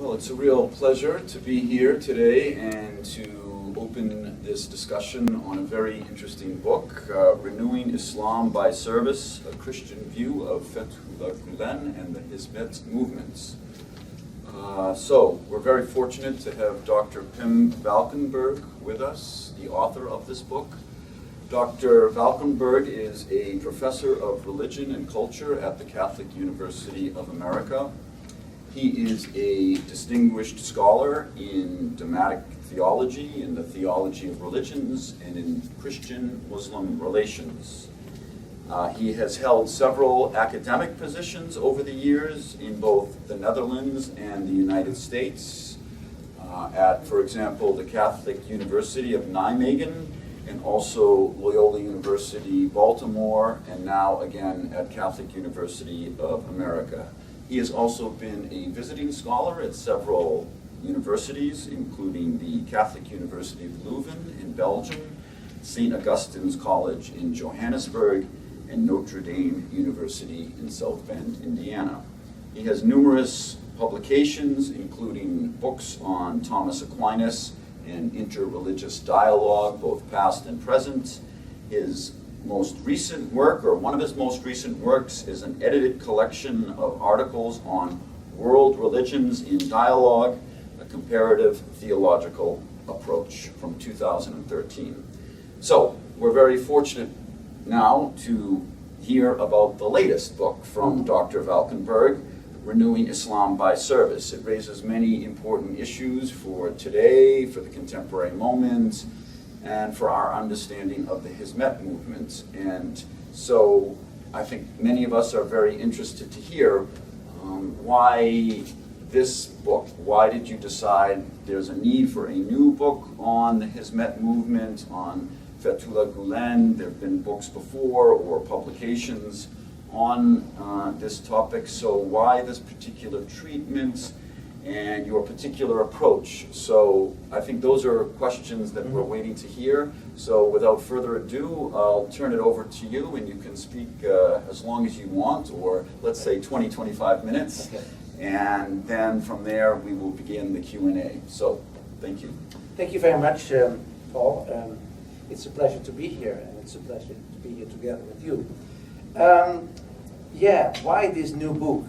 Well, it's a real pleasure to be here today and to open this discussion on a very interesting book, Renewing Islam by Service, A Christian View of Fethullah Gülen and the Hizmet Movements. So, we're very fortunate to have Dr. Pim Valkenberg with us, the author of this book. Dr. Valkenberg is a professor of religion and culture at the Catholic University of America. He is a distinguished scholar in dogmatic theology, in the theology of religions, and in Christian-Muslim relations. He has held several academic positions over the years in both the Netherlands and the United States, at, for example, the Catholic University of Nijmegen, and also Loyola University, Baltimore, and now again at Catholic University of America. He has also been a visiting scholar at several universities, including the Catholic University of Leuven in Belgium, St. Augustine's College in Johannesburg, and Notre Dame University in South Bend, Indiana. He has numerous publications, including books on Thomas Aquinas and interreligious dialogue, both past and present. His most recent work, or one of his most recent works, is an edited collection of articles on world religions in dialogue, a comparative theological approach from 2013. So, we're very fortunate now to hear about the latest book from Dr. Valkenberg, Renewing Islam by Service. It raises many important issues for today, for the contemporary moment, and for our understanding of the Hizmet movement. And so I think many of us are very interested to hear why this book. Why did you decide there's a need for a new book on the Hizmet movement, on Fethullah Gülen? There have been books before or publications on this topic, so why this particular treatment and your particular approach? So I think those are questions that we're waiting to hear. So without further ado, I'll turn it over to you, and you can speak as long as you want, or let's say 20, 25 minutes. Okay. And then from there, we will begin the Q&A. So thank you. Thank you very much, Paul. It's a pleasure to be here, and it's a pleasure to be here together with you. Why this new book?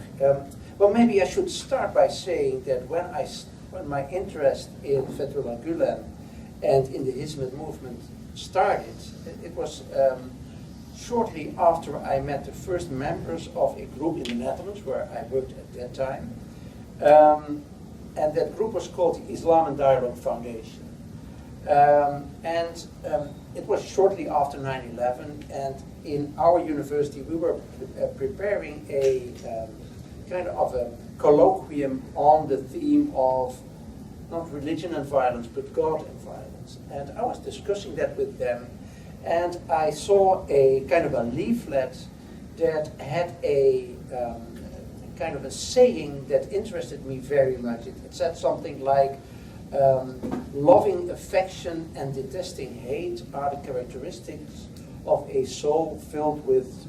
Well, maybe I should start by saying that when my interest in Fethullah Gülen and in the Hizmet movement started, it was shortly after I met the first members of a group in the Netherlands where I worked at that time. And that group was called the Islam and Dialogue Foundation. It was shortly after 9/11, and in our university we were preparing a kind of a colloquium on the theme of not religion and violence, but God and violence. And I was discussing that with them, and I saw a kind of a leaflet that had a kind of a saying that interested me very much. It said something like, loving affection and detesting hate are the characteristics of a soul filled with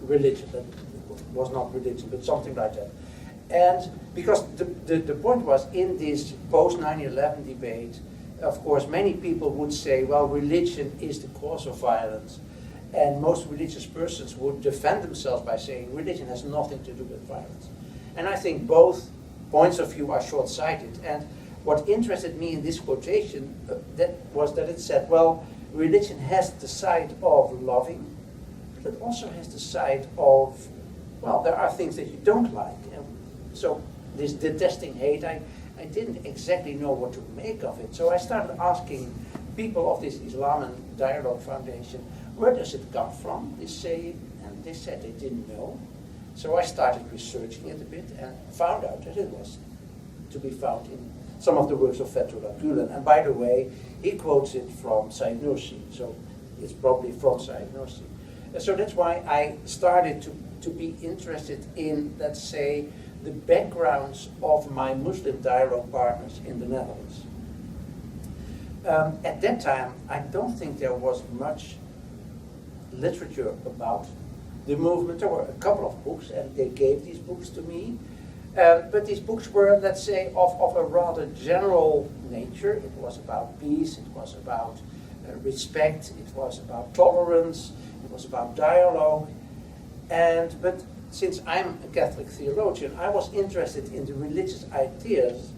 religion. That was not religion, but something like that. And because the point was, in this post 9/11 debate, of course, many people would say, well, religion is the cause of violence. And most religious persons would defend themselves by saying religion has nothing to do with violence. And I think both points of view are short-sighted. And what interested me in this quotation was that it said, well, religion has the side of loving, but it also has the side of, well, there are things that you don't like. And so this detesting hate, I didn't exactly know what to make of it. So I started asking people of this Islam and Dialogue Foundation, where does it come from, this saying? And they said they didn't know. So I started researching it a bit and found out that it was to be found in some of the works of Fethullah Gülen. And by the way, he quotes it from Sayyid Nursi, so it's probably from Sayyid Nursi. So that's why I started to be interested in, let's say, the backgrounds of my Muslim dialogue partners in the Netherlands. At that time, I don't think there was much literature about the movement. There were a couple of books, and they gave these books to me. But these books were, let's say, of a rather general nature. It was about peace, it was about respect, it was about tolerance, it was about dialogue. But since I'm a Catholic theologian, I was interested in the religious ideas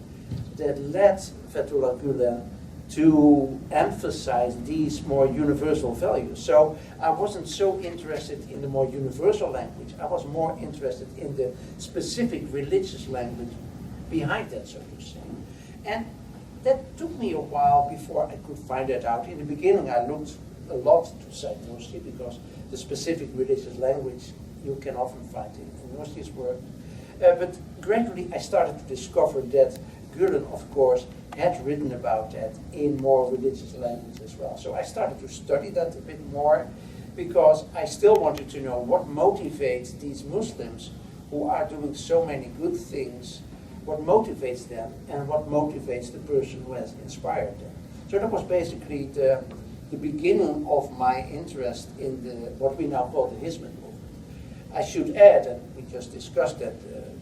that led Fethullah Gülen to emphasize these more universal values. So I wasn't so interested in the more universal language. I was more interested in the specific religious language behind that, so to say. And that took me a while before I could find that out. In the beginning, I looked a lot to Gnostic because the specific religious language you can often find in Gnostic's work. But gradually, I started to discover that Gulen, of course, had written about that in more religious language as well. So I started to study that a bit more because I still wanted to know what motivates these Muslims who are doing so many good things, what motivates them and what motivates the person who has inspired them. So that was basically the beginning of my interest in what we now call the Hizmet movement. I should add, and we just discussed that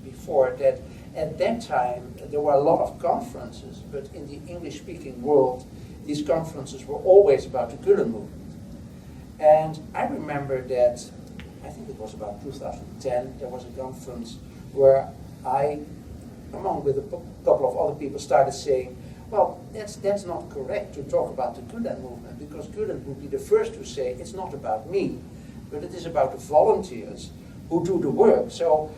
before, that at that time, there were a lot of conferences, but in the English-speaking world, these conferences were always about the Gulen movement. And I remember that, I think it was about 2010, there was a conference where I, along with a couple of other people, started saying, well, that's not correct to talk about the Gulen movement, because Gulen would be the first to say, it's not about me, but it is about the volunteers who do the work. So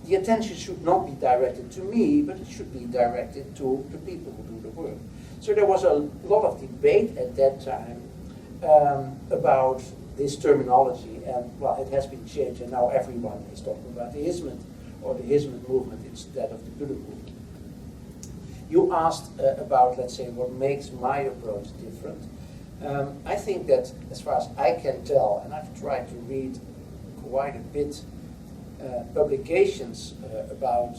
the attention should not be directed to me, but it should be directed to the people who do the work. So there was a lot of debate at that time about this terminology, and well, it has been changed, and now everyone is talking about the Hizmet, or the Hizmet movement instead of the Gulen movement. You asked about, let's say, what makes my approach different. I think that, as far as I can tell, and I've tried to read quite a bit publications about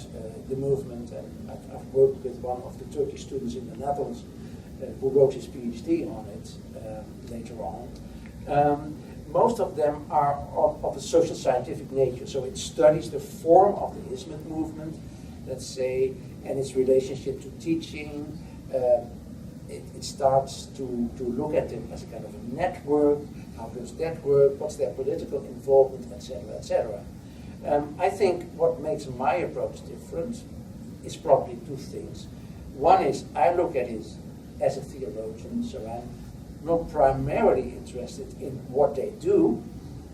the movement, and I've worked with one of the Turkish students in the Netherlands who wrote his PhD on it later on. Most of them are of a social scientific nature, so it studies the form of the Hizmet movement, let's say, and its relationship to teaching. It starts to look at it as a kind of a network. How does that work? What's their political involvement, etc., etc. I think what makes my approach different is probably two things. One is I look at it as a theologian, so I'm not primarily interested in what they do,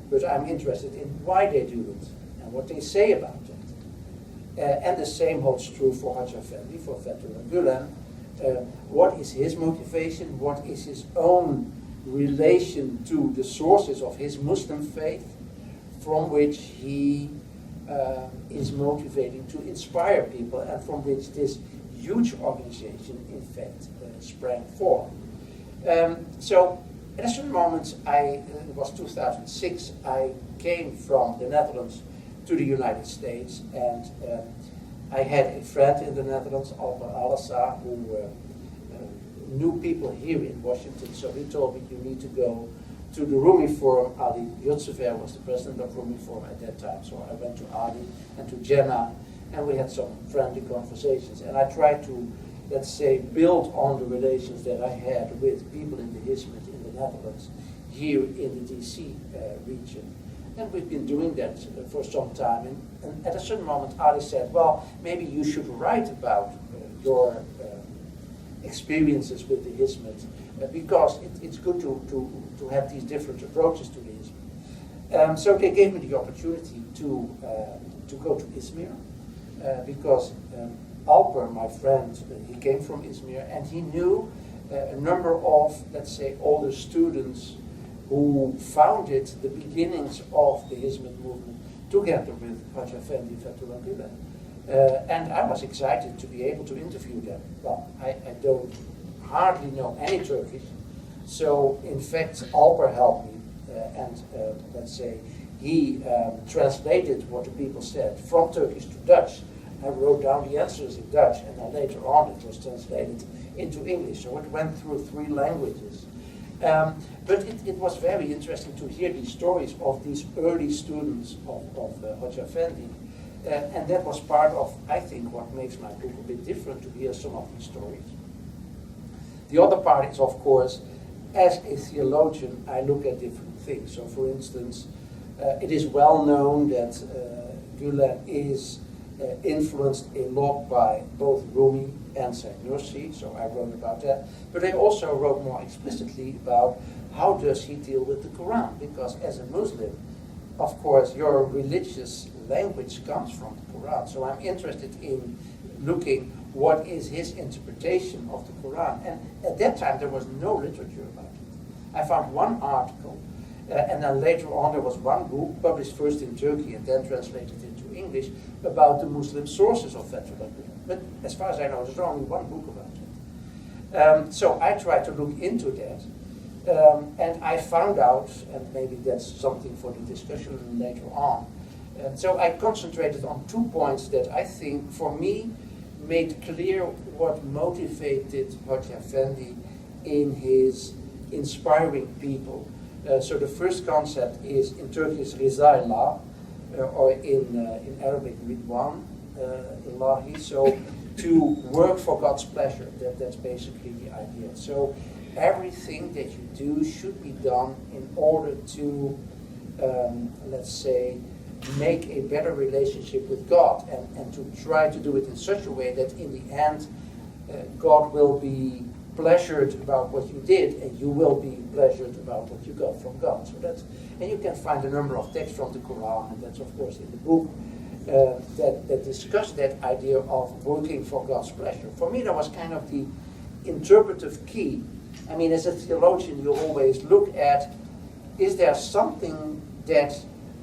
but I'm interested in why they do it and what they say about it. And the same holds true for Haj Effendi, for Fethullah Gülen. What is his motivation? What is his own relation to the sources of his Muslim faith, from which he is motivating to inspire people, and from which this huge organization, in fact, sprang forth. So at a certain moment, it was 2006, I came from the Netherlands to the United States, and I had a friend in the Netherlands, Albert Alassa, who knew people here in Washington, so he told me, you need to go to the Rumi Forum. Ali Yurtsever was the president of Rumi Forum at that time, so I went to Ali and to Jenna, and we had some friendly conversations, and I tried to, let's say, build on the relations that I had with people in the Hizmet in the Netherlands, here in the DC region. And we've been doing that for some time, and at a certain moment Ali said, well, maybe you should write about your experiences with the Hizmet, because it's good to have these different approaches to the Hizmet. So they gave me the opportunity to go to Izmir, because Alper, my friend, he came from Izmir, and he knew a number of, let's say, older students who founded the beginnings of the Hizmet movement together with Haj Effendi, Fethullah Gülen. And I was excited to be able to interview them. Well, I don't hardly know any Turkish, so in fact Alper helped me, and let's say he translated what the people said from Turkish to Dutch. I wrote down the answers in Dutch, and then later on it was translated into English, so it went through 3 languages. But it was very interesting to hear these stories of these early students of Haj Effendi. And that was part of, I think, what makes my book a bit different, to hear some of these stories. The other part is, of course, as a theologian, I look at different things. So, for instance, it is well known that Gülen is influenced a lot by both Rumi and Saint Nursi, so I wrote about that. But I also wrote more explicitly about how does he deal with the Quran, because as a Muslim, of course, your religious language comes from the Quran. So I'm interested in looking what is his interpretation of the Quran. And at that time, there was no literature about it. I found one article, and then later on there was one book, published first in Turkey and then translated into English, about the Muslim sources of Fethullah Gülen. But as far as I know, there's only one book about it. So I tried to look into that. And I found out, and maybe that's something for the discussion later on, so I concentrated on 2 points that I think, for me, made clear what motivated Hoca Effendi in his inspiring people. So the first concept is, in Turkish, Rizallah, or in Arabic, Ridwan, Ilahi. So to work for God's pleasure, that's basically the idea. So everything that you do should be done in order to, let's say, make a better relationship with God, and to try to do it in such a way that in the end God will be pleasured about what you did, and you will be pleasured about what you got from God. So that's, and you can find a number of texts from the Quran, and that's of course in the book, that discuss that idea of working for God's pleasure. For me, that was kind of the interpretive key. I mean, as a theologian, you always look at, is there something that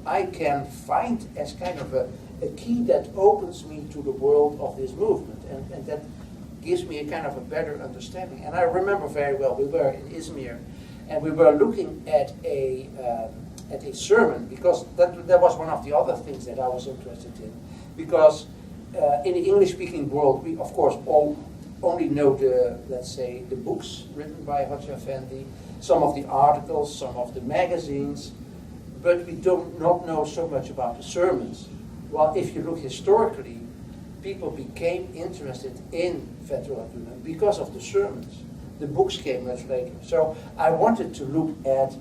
I can find as kind of a key that opens me to the world of this movement, and that gives me a kind of a better understanding. And I remember very well, we were in Izmir, and we were looking at a sermon, because that was one of the other things that I was interested in. Because in the English-speaking world, we of course only know the, let's say, the books written by Hoca Effendi, some of the articles, some of the magazines, but we do not know so much about the sermons. Well, if you look historically, people became interested in Fethullah Gülen because of the sermons. The books came much later. So I wanted to look at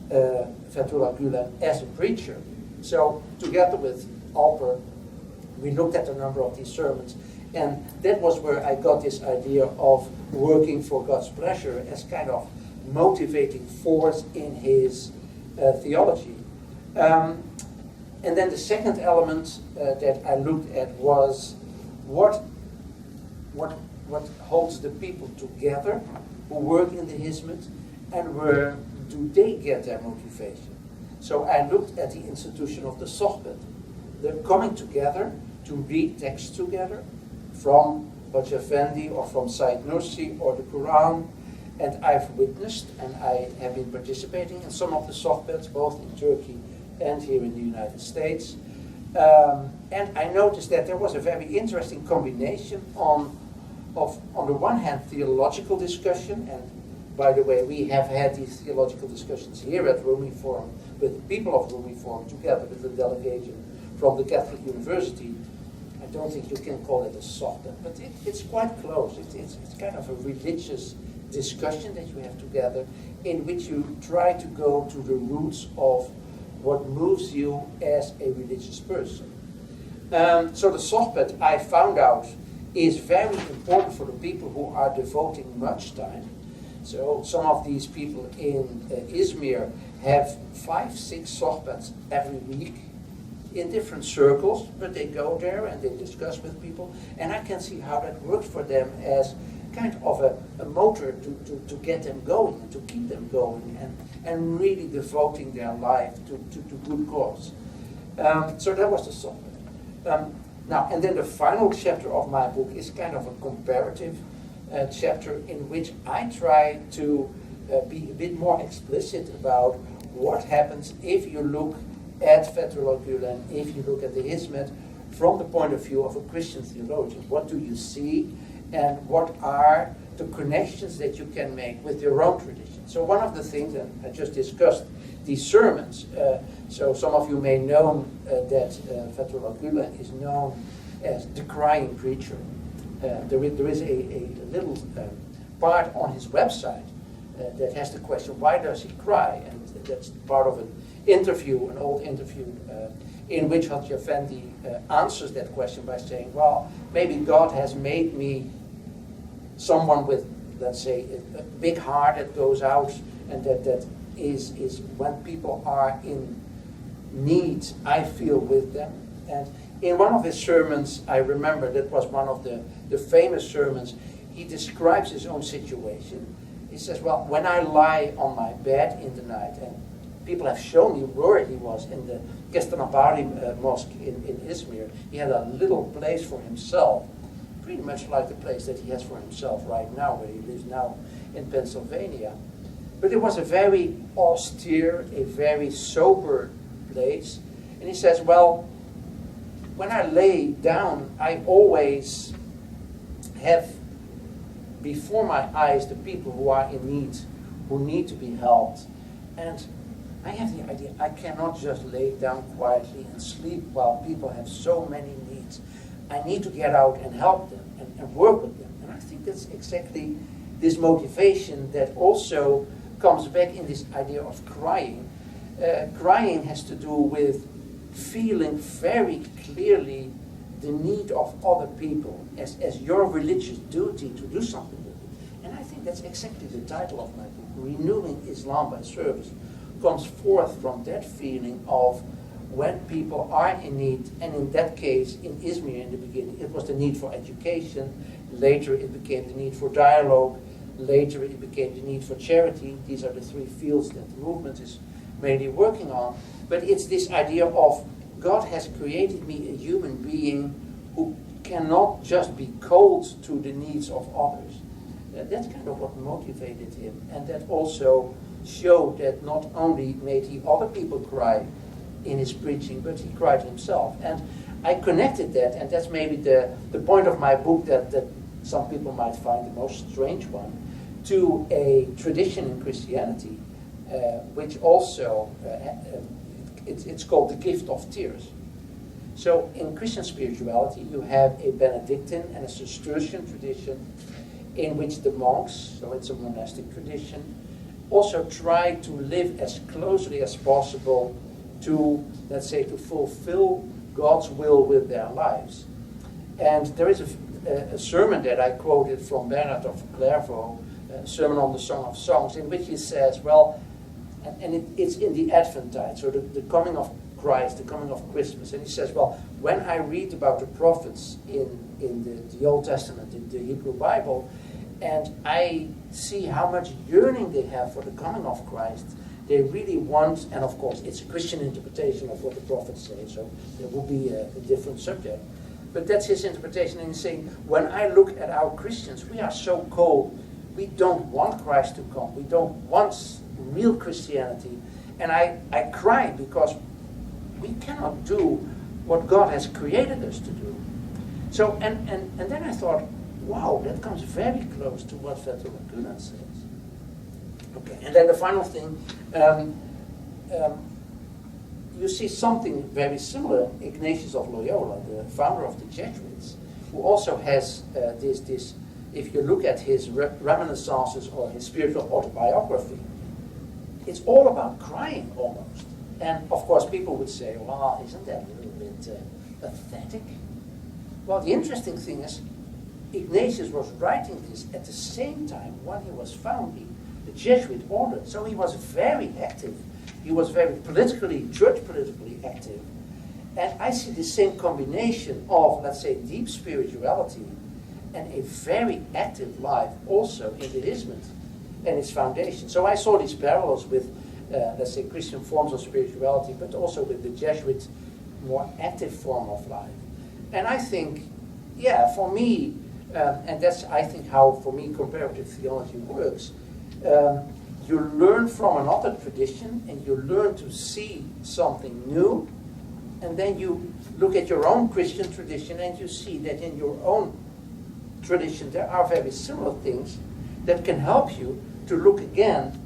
Fethullah Gülen as a preacher. So together with Alper, we looked at a number of these sermons, and that was where I got this idea of working for God's pleasure as kind of motivating force in his theology. And then the second element that I looked at was what holds the people together who work in the Hizmet, and where do they get their motivation. So I looked at the institution of the Sohbet, the coming together to read texts together from Hoca Effendi or from Said Nursi or the Quran. And I've witnessed, and I have been participating in some of the Sohbets, both in Turkey and here in the United States. And I noticed that there was a very interesting combination on the one hand, theological discussion, and by the way, we have had these theological discussions here at Rumi Forum, with the people of Rumi Forum, together with the delegation from the Catholic University. I don't think you can call it a Sohbet, but it's quite close. It's kind of a religious discussion that you have together, in which you try to go to the roots of what moves you as a religious person. So the Sohbet, I found out, is very important for the people who are devoting much time. So some of these people in Izmir have 5-6 Sohbets every week in different circles, but they go there and they discuss with people, and I can see how that works for them as kind of a motor to get them going and to keep them going, and really devoting their life to good cause. So that was the Sohbet. Now, and then the final chapter of my book is kind of a comparative chapter, in which I try to be a bit more explicit about what happens if you look at Fethullah Gülen, if you look at the Hizmet from the point of view of a Christian theologian. What do you see, and what are the connections that you can make with your own tradition? So one of the things, and I just discussed these sermons. So some of you may know that Fethullah Gülen is known as the crying preacher. There is a little part on his website that has the question, why does he cry? And that's part of an interview, an old interview, in which Hajj Effendi answers that question by saying, well, maybe God has made me someone with, let's say, a big heart that goes out, and that is when people are in need, I feel with them. And in one of his sermons, I remember, that was one of the famous sermons, he describes his own situation. He says, well, when I lie on my bed in the night, and people have shown me where he was, in the Kestanabari mosque in Izmir, he had a little place for himself, pretty much like the place that he has for himself right now, where he lives now in Pennsylvania. But it was a very austere, a very sober place. And he says, well, when I lay down, I always have before my eyes the people who are in need, who need to be helped. And I have the idea, I cannot just lay down quietly and sleep while people have so many needs. I need to get out and help them and work with them. And I think that's exactly this motivation that also comes back in this idea of crying. Crying has to do with feeling very clearly the need of other people as your religious duty to do something with it. And I think that's exactly the title of my book, Renewing Islam by Service, comes forth from that feeling of when people are in need, and in that case, in Izmir in the beginning, it was the need for education, later it became the need for dialogue, later it became the need for charity. These are the three fields that the movement is mainly working on. But it's this idea of God has created me a human being who cannot just be cold to the needs of others. That's kind of what motivated him. And that also showed that not only made he other people cry in his preaching, but he cried himself. And I connected that, and that's maybe the point of my book that some people might find the most strange one, to a tradition in Christianity, which also, it's called the gift of tears. So in Christian spirituality, you have a Benedictine and a Cistercian tradition in which the monks, so it's a monastic tradition, also try to live as closely as possible to, let's say, to fulfill God's will with their lives. And there is a sermon that I quoted from Bernard of Clairvaux, a sermon on the Song of Songs, in which he says, well, and it's in the Adventide, so the coming of Christ, the coming of Christmas. And he says, well, when I read about the prophets in the Old Testament, in the Hebrew Bible, and I see how much yearning they have for the coming of Christ, they really want, and of course it's a Christian interpretation of what the prophets say, so there will be a different subject. But that's his interpretation, and he's saying, when I look at our Christians, we are so cold. We don't want Christ to come. We don't want real Christianity. And I cry because we cannot do what God has created us to do. So, and then I thought, wow, that comes very close to what Fethullah Gülen says. Okay, and then the final thing, you see something very similar. Ignatius of Loyola, the founder of the Jesuits, who also has this, if you look at his reminiscences or his spiritual autobiography, it's all about crying almost. And of course people would say, well, isn't that a little bit pathetic? Well, the interesting thing is, Ignatius was writing this at the same time when he was founding the Jesuit order. So he was very active. He was very church politically active. And I see the same combination of, let's say, deep spirituality and a very active life also in the Hizmet and its foundation. So I saw these parallels with, let's say, Christian forms of spirituality, but also with the Jesuit more active form of life. And I think, yeah, for me, and that's, I think, how, for me, comparative theology works. You learn from another tradition, and you learn to see something new, and then you look at your own Christian tradition, and you see that in your own tradition there are very similar things that can help you to look again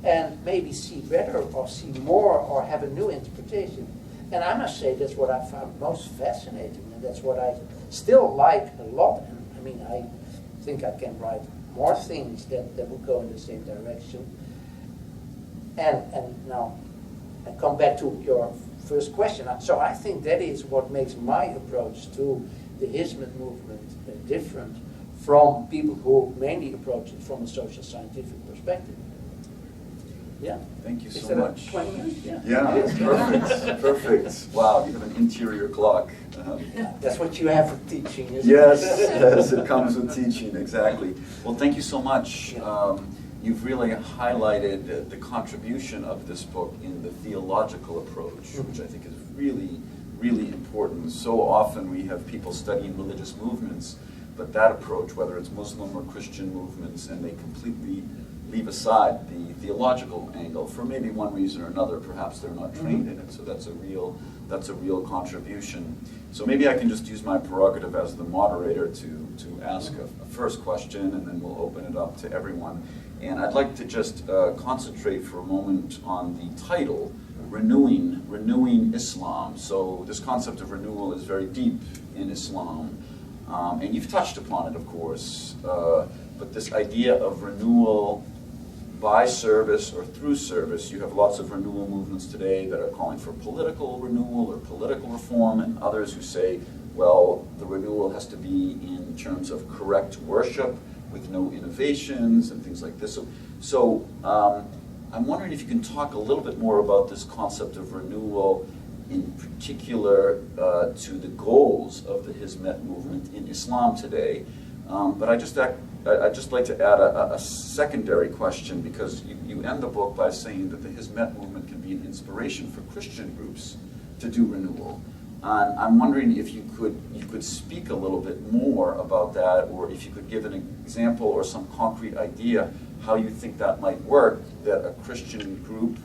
and maybe see better or see more or have a new interpretation. And I must say that's what I found most fascinating, and that's what I still like a lot. And I mean, I think I can write more things that would go in the same direction. And now I come back to your first question. So I think that is what makes my approach to the Hizmet movement different from people who mainly approach it from a social scientific perspective. Yeah. Thank you Is so that much. 20 minutes? Yeah. Yeah, perfect, perfect. Wow, you have an interior clock. That's what you have for teaching, isn't Yes, it? yes, it comes with teaching, exactly. Well, thank you so much. Yeah. You've really highlighted the contribution of this book in the theological approach, which I think is really, really important. So often we have people studying religious movements, but that approach, whether it's Muslim or Christian movements, and they completely leave aside the theological angle for maybe one reason or another. Perhaps they're not trained in it, so that's a real contribution. So maybe I can just use my prerogative as the moderator to ask a first question, and then we'll open it up to everyone. And I'd like to just concentrate for a moment on the title, Renewing Islam. So this concept of renewal is very deep in Islam, and you've touched upon it, of course, but this idea of renewal by service or through service. You have lots of renewal movements today that are calling for political renewal or political reform, and others who say, well, the renewal has to be in terms of correct worship with no innovations and things like this. So I'm wondering if you can talk a little bit more about this concept of renewal, in particular to the goals of the Hizmet movement in Islam today. But I'd just like to add a secondary question, because you end the book by saying that the Hizmet movement can be an inspiration for Christian groups to do renewal. And I'm wondering if you could speak a little bit more about that, or if you could give an example or some concrete idea how you think that might work, that a Christian group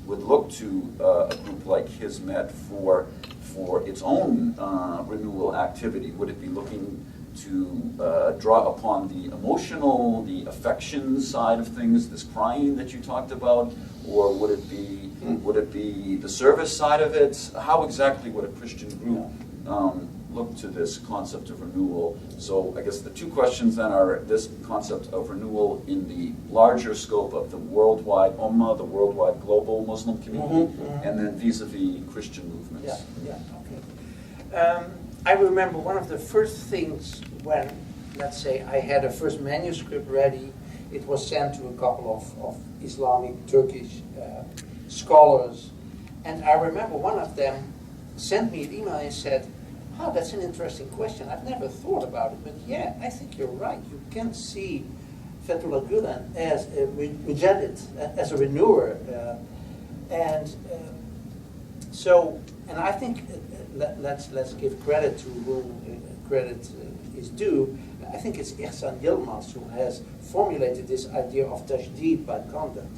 would look to a group like Hizmet for its own renewal activity. Would it be looking to draw upon the emotional, the affection side of things, this crying that you talked about, or would it be the service side of it? How exactly would a Christian group look to this concept of renewal? So I guess the two questions then are this concept of renewal in the larger scope of the worldwide ummah, the worldwide global Muslim community, and then vis-a-vis Christian movements. Yeah, okay. I remember one of the first things when, let's say, I had a first manuscript ready. It was sent to a couple of Islamic, Turkish scholars. And I remember one of them sent me an email and said, oh, that's an interesting question. I've never thought about it. But yeah, I think you're right. You can see Fethullah Gülen as a mujaddid, as a renewer. And I think let's give credit to whom credit is due. I think it's Ihsan Yilmaz who has formulated this idea of tajdeed by conduct.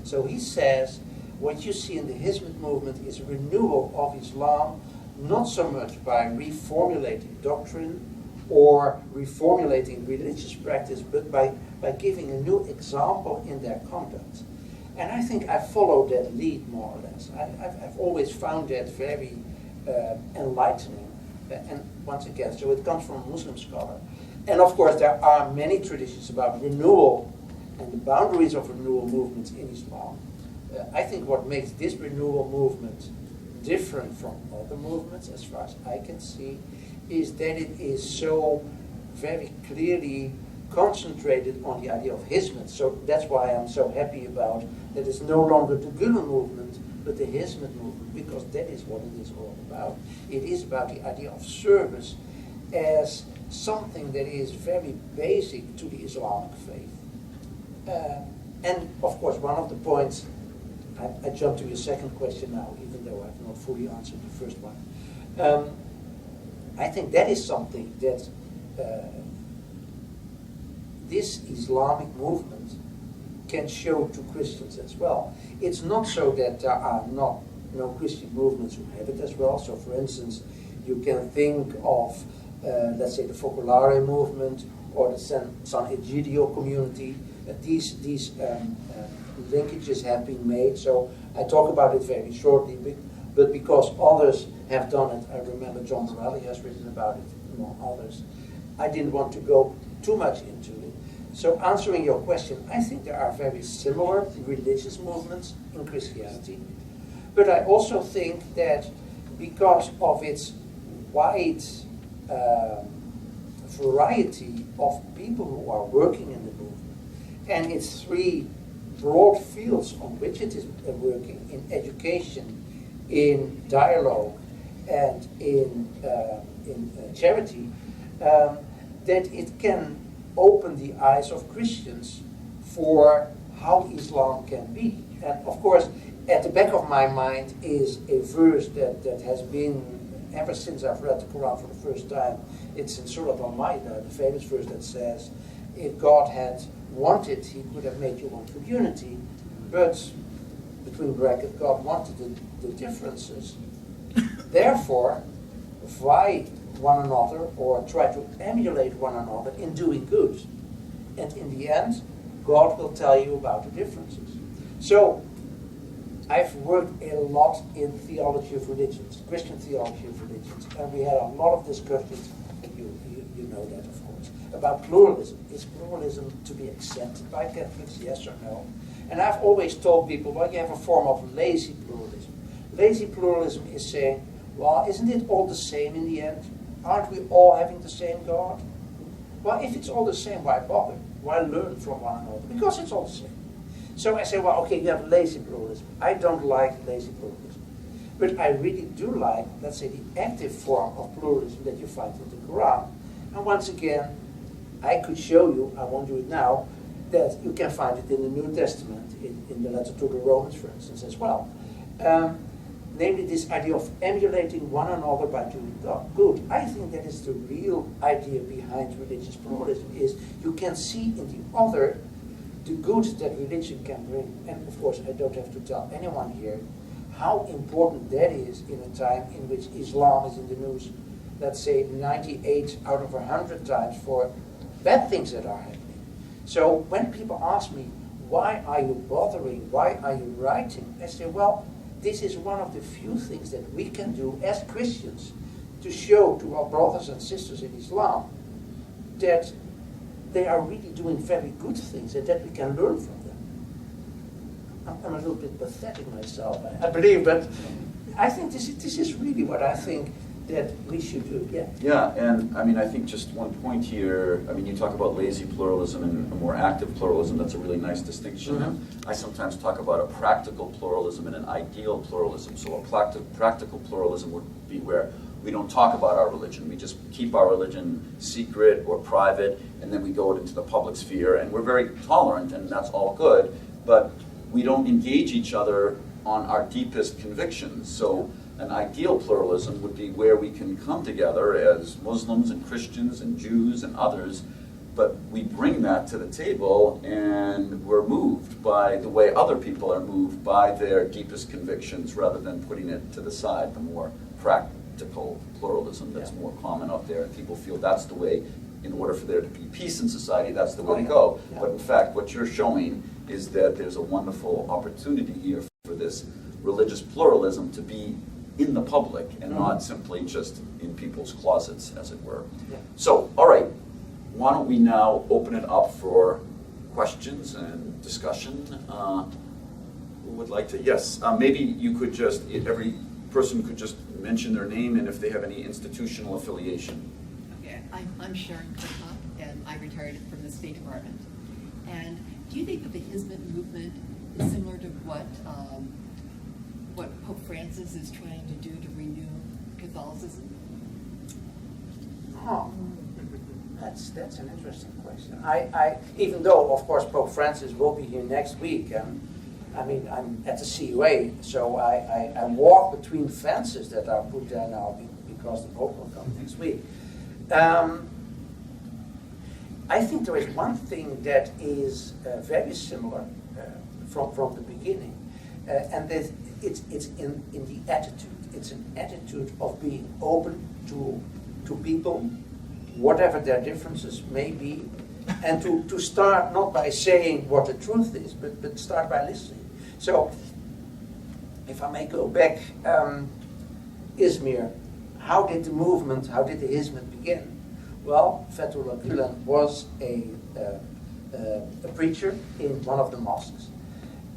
So he says what you see in the Hizmet movement is a renewal of Islam, not so much by reformulating doctrine or reformulating religious practice, but by giving a new example in their conduct. And I think I followed that lead more or less. I've always found that very enlightening. And once again, so it comes from a Muslim scholar. And of course, there are many traditions about renewal and the boundaries of renewal movements in Islam. I think what makes this renewal movement different from other movements, as far as I can see, is that it is so very clearly concentrated on the idea of Hizmet. So that's why I'm so happy about that it's no longer the Gulen movement, but the Hizmet movement, because that is what it is all about. It is about the idea of service as something that is very basic to the Islamic faith. And of course, one of the points, I jump to your second question now, even though I've not fully answered the first one. I think that is something that this Islamic movement can show to Christians as well. It's not so that there are no Christian movements who have it as well. So for instance, you can think of, let's say, the Focolare movement or the San Egidio community. These linkages have been made. So I talk about it very shortly, but because others have done it, I remember John Morelli has written about it, among others. I didn't want to go too much into it. So answering your question, I think there are very similar religious movements in Christianity, but I also think that because of its wide variety of people who are working in the movement and its three broad fields on which it is working, in education, in dialogue, and in charity, that it can open the eyes of Christians for how Islam can be. And of course, at the back of my mind is a verse that has been, ever since I've read the Quran for the first time, it's in Surah Al-Ma'idah, the famous verse that says, if God had wanted, he could have made you one community, but, between brackets, God wanted the differences. Therefore, vie one another or try to emulate one another in doing good. And in the end, God will tell you about the differences. So, I've worked a lot in theology of religions, Christian theology of religions, and we had a lot of discussions, you know that of course, about pluralism. Is pluralism to be accepted by Catholics, yes or no? And I've always told people, well, you have a form of lazy pluralism. Lazy pluralism is saying, well, isn't it all the same in the end? Aren't we all having the same God? Well, if it's all the same, why bother? Why learn from one another? Because it's all the same. So I say, well, okay, you have lazy pluralism. I don't like lazy pluralism. But I really do like, let's say, the active form of pluralism that you find in the Quran. And once again, I could show you, I won't do it now, that you can find it in the New Testament, in the letter to the Romans, for instance, as well. Namely, this idea of emulating one another by doing good. I think that is the real idea behind religious pluralism, is you can see in the other the good that religion can bring. And of course, I don't have to tell anyone here how important that is in a time in which Islam is in the news, let's say 98 out of 100 times for bad things that are happening. So when people ask me, why are you bothering, why are you writing? I say, well, this is one of the few things that we can do as Christians to show to our brothers and sisters in Islam that they are really doing very good things and that we can learn from them. I'm a little bit pathetic myself, I believe, but I think this is really what I think that we should do. Yeah. Yeah, and I mean, I think just one point here. I mean, you talk about lazy pluralism and a more active pluralism. That's a really nice distinction. Mm-hmm. I sometimes talk about a practical pluralism and an ideal pluralism. So a practical pluralism would be where we don't talk about our religion. We just keep our religion secret or private, and then we go into the public sphere, and we're very tolerant, and that's all good, but we don't engage each other on our deepest convictions. So an ideal pluralism would be where we can come together as Muslims and Christians and Jews and others, but we bring that to the table and we're moved by the way other people are moved by their deepest convictions rather than putting it to the side, the more practical pluralism that's more common out there. And people feel that's the way, in order for there to be peace in society, that's the way to go. Yeah. But in fact, what you're showing is that there's a wonderful opportunity here for this religious pluralism to be in the public and not simply just in people's closets, as it were. Yeah. So, all right, why don't we now open it up for questions and discussion? Who would like to? Yes, maybe you could just, every person could just mention their name and if they have any institutional affiliation. Okay, I'm Sharon Kirchhoff, and I retired from the State Department. And do you think that the Hizmet movement is similar to what Pope Francis is trying to do to renew Catholicism? Oh, that's an interesting question. I even though of course Pope Francis will be here next week, I mean I'm at the CUA, so I walk between fences that are put there now because the Pope will come next week. I think there is one thing that is very similar from the beginning, and that it's in the attitude. It's an attitude of being open to people, whatever their differences may be, And to start not by saying what the truth is, but start by listening. So, if I may go back, Izmir, how did the movement, how did the Hizmet begin? Well, Fethullah Gülen was a preacher in one of the mosques.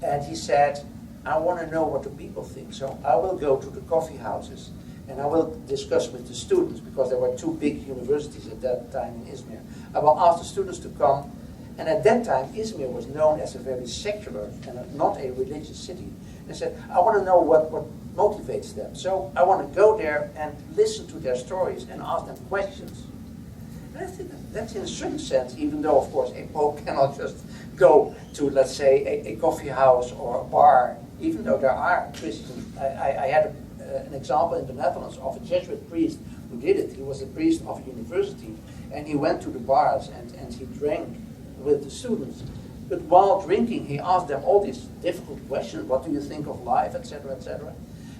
And he said, I want to know what the people think, so I will go to the coffee houses and I will discuss with the students, because there were two big universities at that time in Izmir. I will ask the students to come, and at that time Izmir was known as a very secular and not a religious city. And I said, I want to know what motivates them. So I want to go there and listen to their stories and ask them questions. And I think that's in a certain sense, even though, of course, a pope cannot just go to, let's say, a coffee house or a bar, even though there are Christians. I had an example in the Netherlands of a Jesuit priest who did it. He was a priest of a university, and he went to the bars and he drank with the students. But while drinking, he asked them all these difficult questions. What do you think of life, etc., etc.?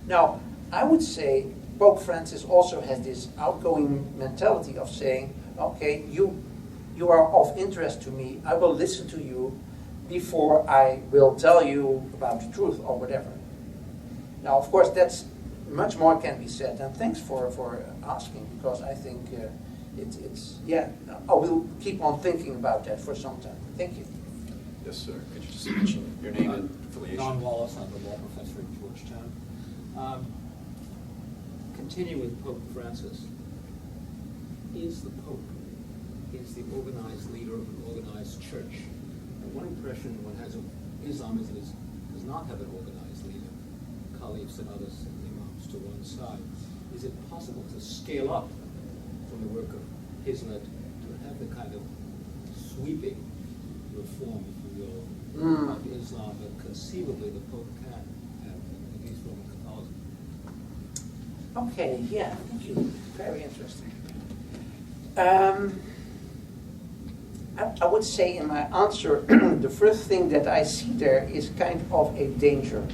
Now, I would say Pope Francis also has this outgoing mentality of saying, okay, you are of interest to me. I will listen to you before I will tell you about the truth or whatever. Now, of course, that's much more can be said. And thanks for asking, because I think it's I will keep on thinking about that for some time. Thank you. Yes, sir. Could you just mention your name and affiliation? Don Wallace, I'm the law professor at Georgetown. Continue with Pope Francis. Is the Pope the organized leader of an organized church? And one impression one has of Islam is that it does not have an organized leader. Caliphs and others imams to one side. Is it possible to scale up from the work of Hizmet to have the kind of sweeping reform, if you will, of Islam that conceivably the Pope can have, at least Roman Catholicism? Okay, yeah, thank you. Very interesting. I would say in my answer, the first thing that I see there is kind of a danger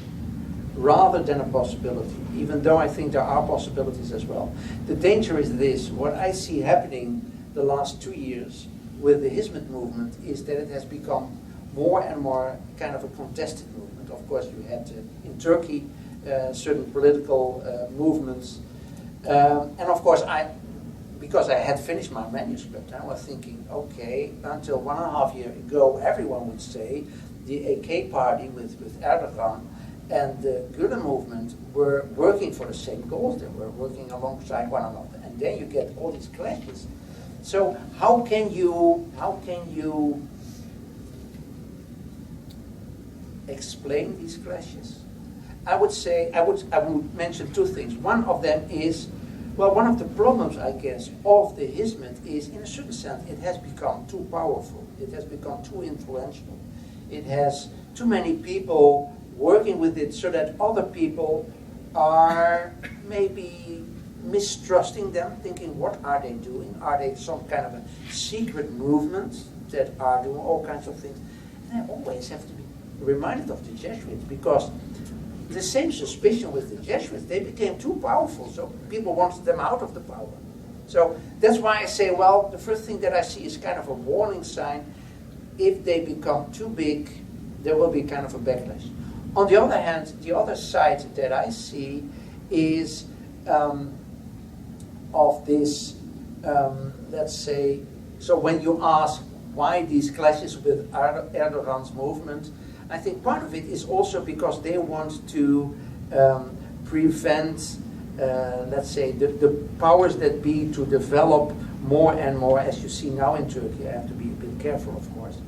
rather than a possibility, even though I think there are possibilities as well. The danger is this: what I see happening the last 2 years with the Hizmet movement is that it has become more and more kind of a contested movement. Of course, you had in Turkey certain political movements, and of course because I had finished my manuscript, I was thinking, okay, until 1.5 years ago, everyone would say the AK party with Erdogan and the Gulen movement were working for the same goals. They were working alongside one another, and then you get all these clashes. So how can you explain these clashes? I would mention two things. One of them is, well, one of the problems, I guess, of the Hizmet is, in a certain sense, it has become too powerful. It has become too influential. It has too many people working with it, so that other people are maybe mistrusting them, thinking, what are they doing? Are they some kind of a secret movement that are doing all kinds of things? And I always have to be reminded of the Jesuits, because the same suspicion with the Jesuits, they became too powerful, so people wanted them out of the power. So that's why I say, well, the first thing that I see is kind of a warning sign. If they become too big, there will be kind of a backlash. On the other hand, the other side that I see is of this, let's say, so when you ask why these clashes with Erdogan's movement, I think part of it is also because they want to prevent, let's say, the powers that be to develop more and more, as you see now in Turkey. I have to be a bit careful, of course,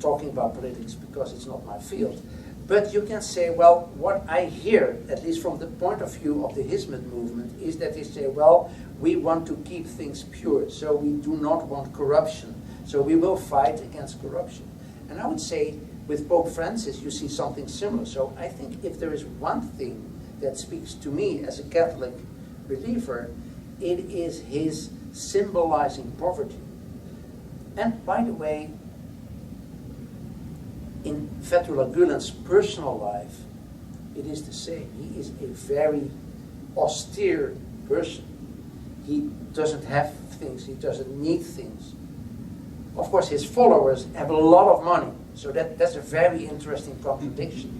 talking about politics, because it's not my field. But you can say, well, what I hear, at least from the point of view of the Hizmet movement, is that they say, well, we want to keep things pure, so we do not want corruption, so we will fight against corruption. And I would say, with Pope Francis, you see something similar. So I think if there is one thing that speaks to me as a Catholic believer, it is his symbolizing poverty. And by the way, in Fethullah Gülen's personal life, it is the same. He is a very austere person. He doesn't have things, he doesn't need things. of course, his followers have a lot of money. So that's a very interesting contradiction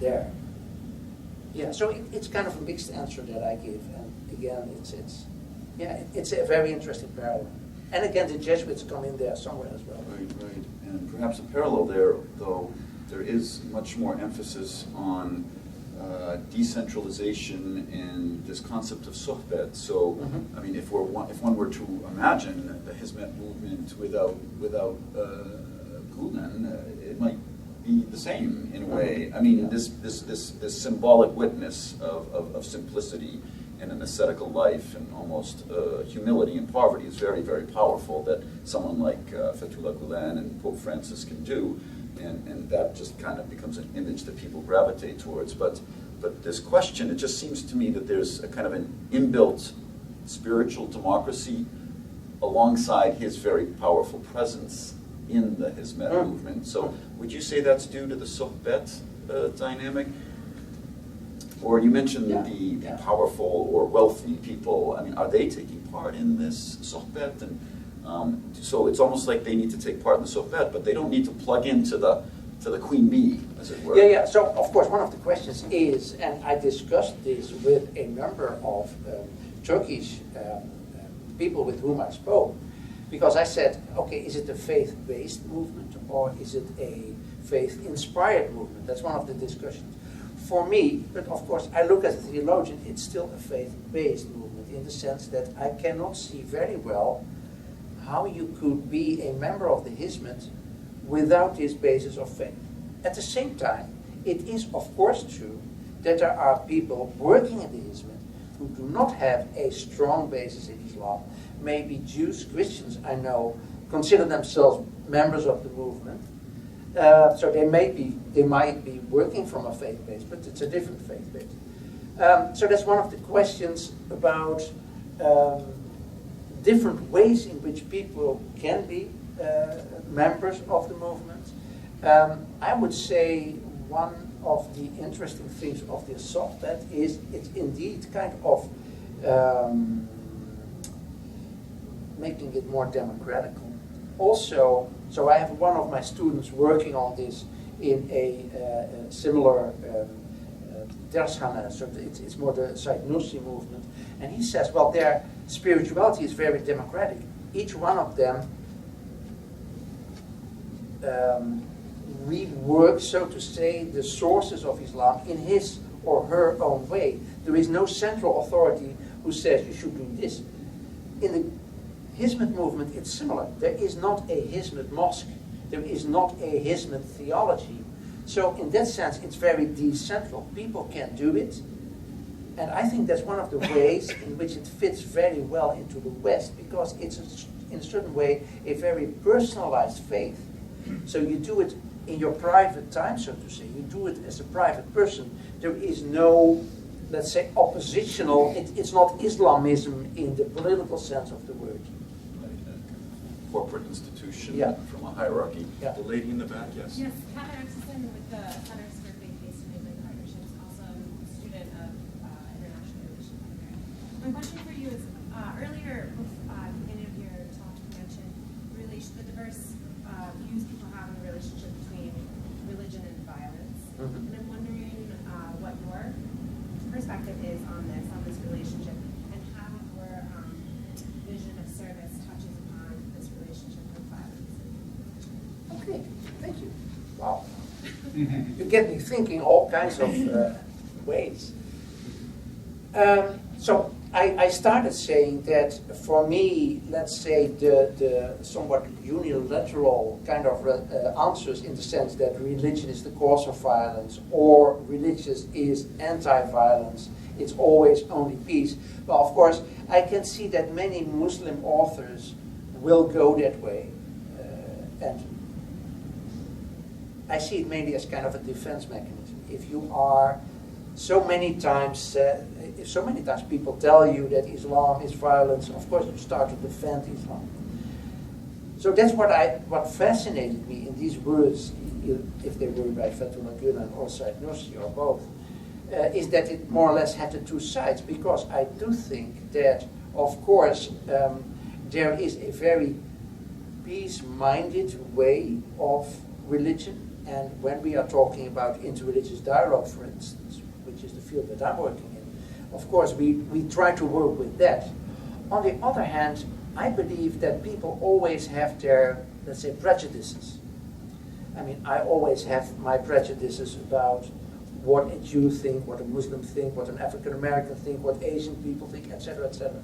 there. Yeah, so it's kind of a mixed answer that I give. And again, it's a very interesting parallel. And again, the Jesuits come in there somewhere as well. Right. And perhaps a parallel there, though, there is much more emphasis on decentralization and this concept of sohbet. So, I mean, if one were to imagine the Hizmet movement without Gulen, it might be the same in a way. I mean, this symbolic witness of simplicity and an ascetical life and almost humility and poverty is very, very powerful that someone like Fethullah Gülen and Pope Francis can do. And that just kind of becomes an image that people gravitate towards. But this question, it just seems to me that there's a kind of an inbuilt spiritual democracy alongside his very powerful presence in the Hizmet movement. So would you say that's due to the sohbet dynamic? Or you mentioned the powerful or wealthy people. I mean, are they taking part in this sohbet? And so it's almost like they need to take part in the sohbet, but they don't need to plug into the queen bee, as it were. Yeah. So of course, one of the questions is, and I discussed this with a number of Turkish people with whom I spoke, because I said, okay, is it a faith-based movement or is it a faith-inspired movement? That's one of the discussions. For me, but of course, I look as a theologian, it's still a faith-based movement in the sense that I cannot see very well how you could be a member of the Hizmet without this basis of faith. At the same time, it is of course true that there are people working in the Hizmet who do not have a strong basis in Islam. Maybe Jews, Christians, I know, consider themselves members of the movement. So they might be working from a faith base, but it's a different faith base. So that's one of the questions about different ways in which people can be members of the movement. I would say one of the interesting things of this sohbet is it's indeed kind of making it more democratical. Also, so I have one of my students working on this in a similar dershana, so it's more the Said Nursi movement, and he says, well, their spirituality is very democratic. Each one of them reworks, so to say, the sources of Islam in his or her own way. There is no central authority who says you should do this. In the Hizmet movement, it's similar. There is not a Hizmet mosque. There is not a Hizmet theology. So in that sense, it's very decentral. People can do it. And I think that's one of the ways in which it fits very well into the West, because it's, in a certain way, a very personalized faith. So you do it in your private time, so to say. You do it as a private person. There is no, let's say, oppositional, it's not Islamism in the political sense of the word. Corporate institution from a hierarchy. Yeah. The lady in the back, yes. Yes, Heather Exelson with the Centers for Faith-Based Movement Partnerships, also a student of International Relations. My question for you is, earlier, at the beginning of your talk, you mentioned the diverse views people have in the relationship between religion and violence. And I'm wondering what your perspective is on this relationship, and how your vision of service touches upon this relationship with violence. Okay, thank you. Wow. You get me thinking all kinds of ways. So I started saying that for me, let's say the somewhat unilateral kind of answers, in the sense that religion is the cause of violence or religious is anti-violence, it's always only peace. Well, of course, I can see that many Muslim authors will go that way. And I see it mainly as kind of a defense mechanism. If you are so many times people tell you that Islam is violence, of course you start to defend Islam. So that's what fascinated me in these words, if they were by Fethullah Gülen or Said Nursi or both, is that it more or less had the two sides, because I do think that, of course, there is a very peace-minded way of religion. And when we are talking about interreligious dialogue, for instance, which is the field that I'm working in, of course we try to work with that. On the other hand, I believe that people always have their, let's say, prejudices. I mean, I always have my prejudices about what a Jew think, what a Muslim think, what an African American think, what Asian people think, etc., etc.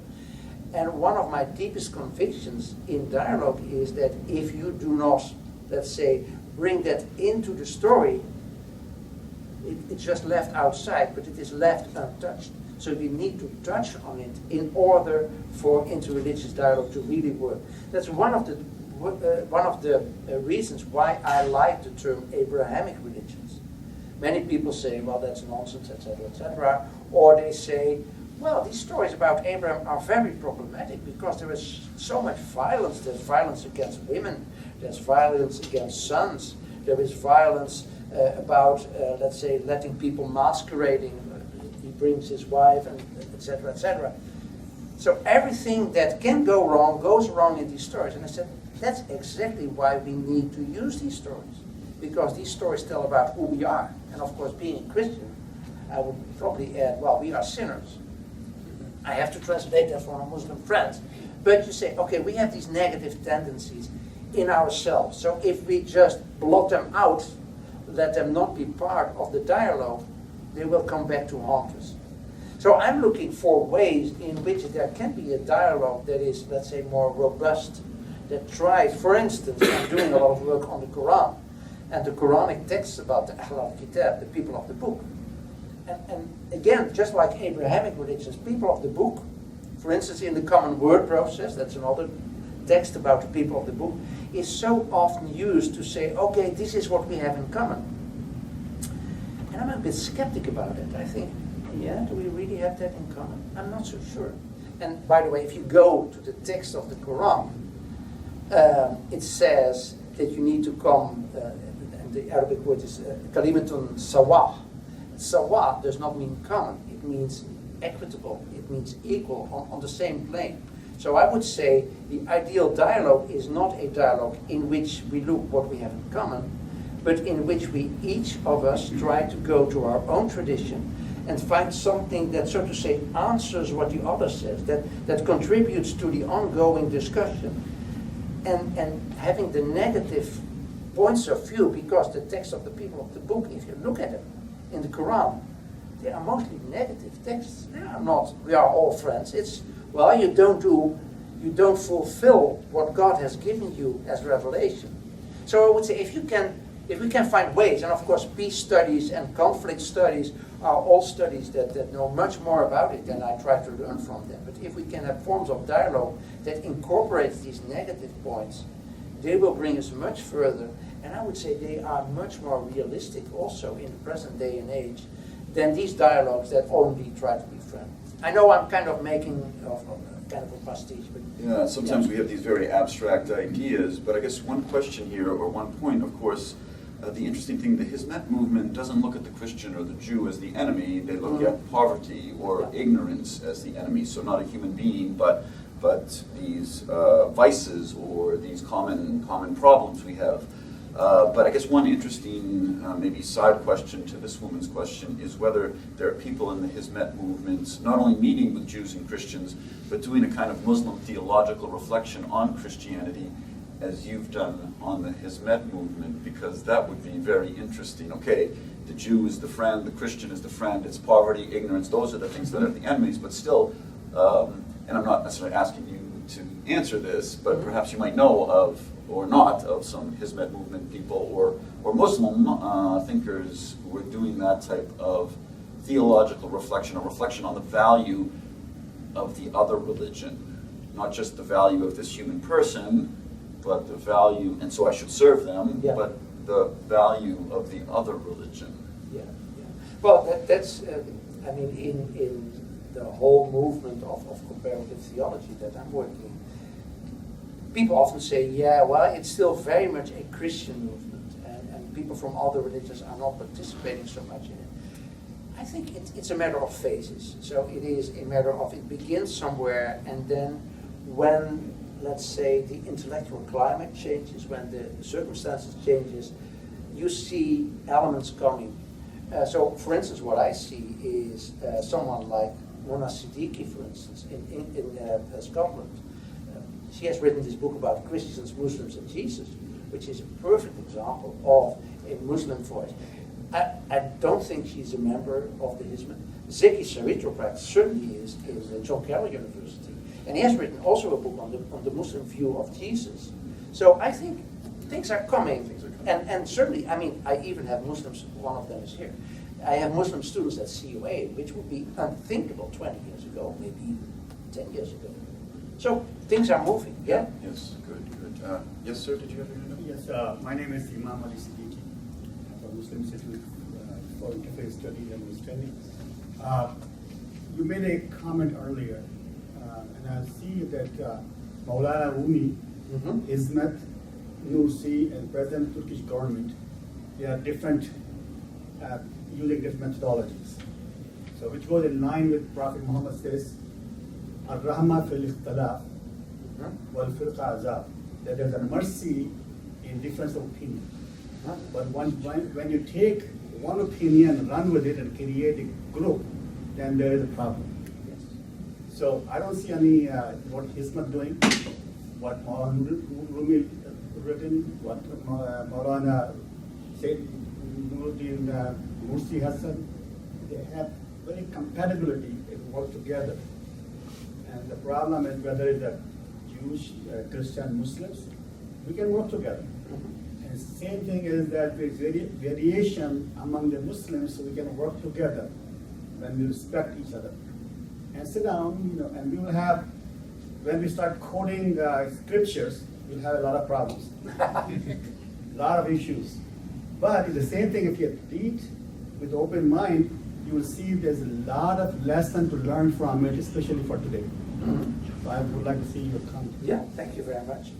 And one of my deepest convictions in dialogue is that if you do not, let's say, bring that into the story, it's just left outside, but it is left untouched. So we need to touch on it in order for interreligious dialogue to really work. That's one of the reasons why I like the term Abrahamic religions. Many people say, well, that's nonsense, etc., etc. Or they say, well, these stories about Abraham are very problematic because there is so much violence. There's violence against women. There's violence against sons. There is violence about, let's say, letting people masquerading. He brings his wife, and etc., etc. So everything that can go wrong goes wrong in these stories. And I said, that's exactly why we need to use these stories. Because these stories tell about who we are. And of course, being a Christian, I would probably add, well, we are sinners. I have to translate that for our Muslim friends. But you say, okay, we have these negative tendencies in ourselves. So if we just blot them out, let them not be part of the dialogue, they will come back to haunt us. So I'm looking for ways in which there can be a dialogue that is, let's say, more robust, that tries, for instance, I'm doing a lot of work on the Quran, and the Quranic texts about the Ahl al-Kitab, the people of the book. And again, just like Abrahamic religions, people of the book, for instance, in the Common Word process, that's another text about the people of the book, is so often used to say, okay, this is what we have in common. And I'm a bit skeptic about it. I think, yeah, do we really have that in common? I'm not so sure. And by the way, if you go to the text of the Quran, it says that you need to come, and the Arabic word is kalimatun sawa. Sawa does not mean common. It means equitable. It means equal, on the same plane. So I would say the ideal dialogue is not a dialogue in which we look what we have in common, but in which we, each of us, try to go to our own tradition and find something that, so to say, answers what the other says, that contributes to the ongoing discussion. And having the negative points of view, because the text of the people of the book, if you look at it in the Quran, they are mostly negative texts. They are not, we are all friends. It's, well, you don't fulfill what God has given you as revelation. So I would say if we can find ways, and of course peace studies and conflict studies are all studies that know much more about it than I try to learn from them. But if we can have forms of dialogue that incorporates these negative points, they will bring us much further. And I would say they are much more realistic also in the present day and age than these dialogues that only try to be friendly. I know I'm kind of making kind of a pastiche, but yeah, sometimes we have these very abstract ideas, but I guess one question here, or one point, of course, the interesting thing, the Hizmet movement doesn't look at the Christian or the Jew as the enemy. They look at poverty or ignorance as the enemy. So not a human being, but these vices or these common problems we have. But I guess one interesting maybe side question to this woman's question is whether there are people in the Hizmet movements not only meeting with Jews and Christians, but doing a kind of Muslim theological reflection on Christianity as you've done on the Hizmet movement, because that would be very interesting. Okay, the Jew is the friend, the Christian is the friend, it's poverty, ignorance, those are the things that are the enemies, but still, and I'm not necessarily asking you to answer this, but perhaps you might know of, or not, of some Hizmet movement people or Muslim thinkers who are doing that type of theological reflection, a reflection on the value of the other religion, not just the value of this human person, but the value, and so I should serve them, yeah. But the value of the other religion. Yeah. Well, that's, I mean, in the whole movement of comparative theology that I'm working, people often say, yeah, well, it's still very much a Christian movement, and people from other religions are not participating so much in it. I think it's a matter of phases. So it is a matter of it begins somewhere, and then when let's say, the intellectual climate changes, when the circumstances changes, you see elements coming. So, for instance, what I see is someone like Mona Siddiqui, for instance, in Scotland. She has written this book about Christians, Muslims, and Jesus, which is a perfect example of a Muslim voice. I don't think she's a member of the Hizmet. Zeki Saritra certainly is John Carroll University. And he has written also a book on the Muslim view of Jesus. So I think things are coming. And certainly, I mean, I even have Muslims, one of them is here. I have Muslim students at CUA, which would be unthinkable 20 years ago, maybe even 10 years ago. So things are moving, yeah? Yes, good. Yes, sir, did you have your hand up? Yes, my name is Imam Ali Siddiqui. I'm from Muslim Institute for Interfaith Studies and Understanding. You made a comment earlier, and I see that Maulana Rumi, Hizmet, Nursi, and present Turkish government, they are different, using different methodologies. So which goes in line with Prophet Muhammad says, Ar-Rahma fil ikhtilaf wal firqa azab. That there's a mercy in difference of opinion. But when you take one opinion, run with it, and create a group, then there is a problem. So I don't see any what Hizmet doing, what Maulana Rumi written, what Maulana said, Nuruddin Mursi Hassan. They have very compatibility and work together. And the problem is whether it's a Jewish, Christian, Muslims, we can work together. And same thing is that there's variation among the Muslims, so we can work together when we respect each other. And sit down, and we will have, when we start quoting scriptures, we'll have a lot of problems, a lot of issues. But it's the same thing if you read with open mind, you will see there's a lot of lesson to learn from it, especially for today. So I would like to see your comment. Yeah, thank you very much.